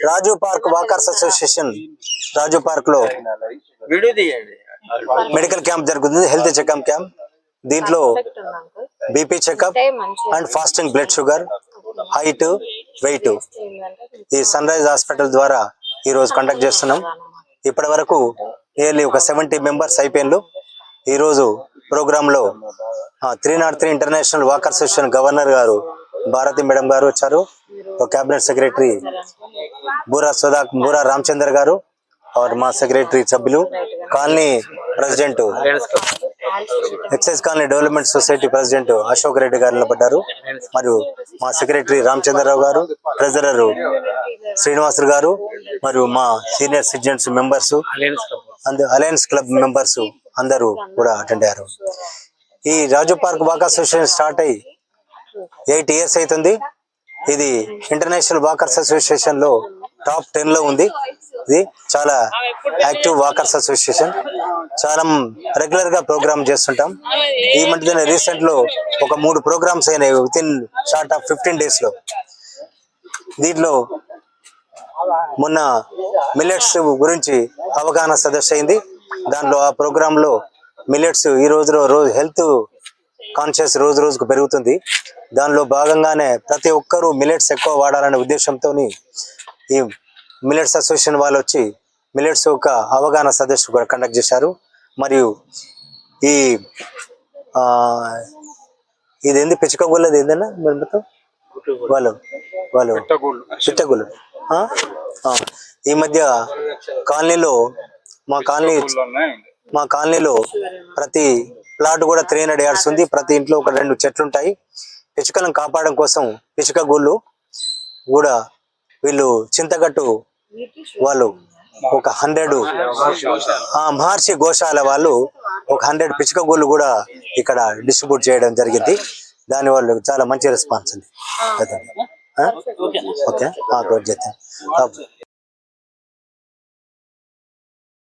రాజు park walkers association Raju park లో medical camp జరుగుతుంది. Health checkup camp. దీంట్లో BP checkup and fasting blood sugar, height, weight ఈ sunrise hospital ద్వారా ఈ రోజు కండక్ట్ చేస్తున్నాం. ఇప్పటి వరకు నియర్లీ ఒక 70 మెంబర్స్ అయిపోయినారు. ఈ రోజు ప్రోగ్రామ్ లో 303 ఇంటర్నేషనల్ వాకర్ అసోసియేషన్ గవర్నర్ గారు భారతి మేడం గారు వచ్చారు. कैबिनेट सेक्रेटरी बूरा रामचंद्र गारू और మా సెక్రటరీ సభ్యులు, colony president, excise colony development society president Ashok Reddy గారు నిలబడ్డారు. మరియు మా సెక్రటరీ రామచంద్రరావు గారు, ట్రెజరర్ శ్రీనివాస్ గారు, మరియు మా senior citizens members, alliance club members అందరూ కూడా అటెండ్ అయ్యారు. ఈ రాజు పార్క్ వాకర్ అసోసియేషన్ స్టార్ట్ అయ్యి 8 years అవుతుంది. ఇది ఇంటర్నేషనల్ వాకర్స్ అసోసియేషన్ లో టాప్ 10 లో ఉంది. ఇది చాలా యాక్టివ్ వాకర్స్ అసోసియేషన్. చాలా రెగ్యులర్ గా ప్రోగ్రామ్ చేస్తుంటాం. ఈ మధ్యన రీసెంట్ లో ఒక 3 ప్రోగ్రామ్స్ అయినాయి with in short of 15 days లో. దీంట్లో మొన్న మిల్లెట్స్ గురించి అవగాహన సదస్సు అయింది. దాంట్లో ఆ ప్రోగ్రామ్ లో మిల్లెట్స్ ఈ రోజు హెల్త్ కాన్షియస్ రోజు రోజుకు పెరుగుతుంది. దానిలో భాగంగానే ప్రతి ఒక్కరూ మిల్లెట్స్ ఎక్కువ వాడాలనే ఉద్దేశంతో ఈ మిల్లెట్స్ అసోసియేషన్ వాళ్ళు వచ్చి మిల్లెట్స్ యొక్క అవగాహన సదస్సు కూడా కండక్ట్ చేశారు. మరియు ఈ ఇదేంది పిచ్చుకగూళ్ళది ఏందన్నా వాళ్ళు పిట్టగూళ్ళు. ఈ మధ్య కాలనీలో మా కాలనీలో ప్రతి ప్లాట్ కూడా 300 yards ఉంది. ప్రతి ఇంట్లో ఒక 2 చెట్లు ఉంటాయి. పిచ్చుకలను కాపాడడం కోసం పిచ్చుక గూళ్ళు కూడా వీళ్ళు చింతగట్టు వాళ్ళు ఒక 100 మహర్షి గోశాల వాళ్ళు ఒక 100 పిచ్చుక గూళ్ళు కూడా ఇక్కడ డిస్ట్రిబ్యూట్ చేయడం జరిగింది. దాని వాళ్ళు చాలా మంచి రెస్పాన్స్ ఉంది. ఓకే, గుడ్ చేద్దాం.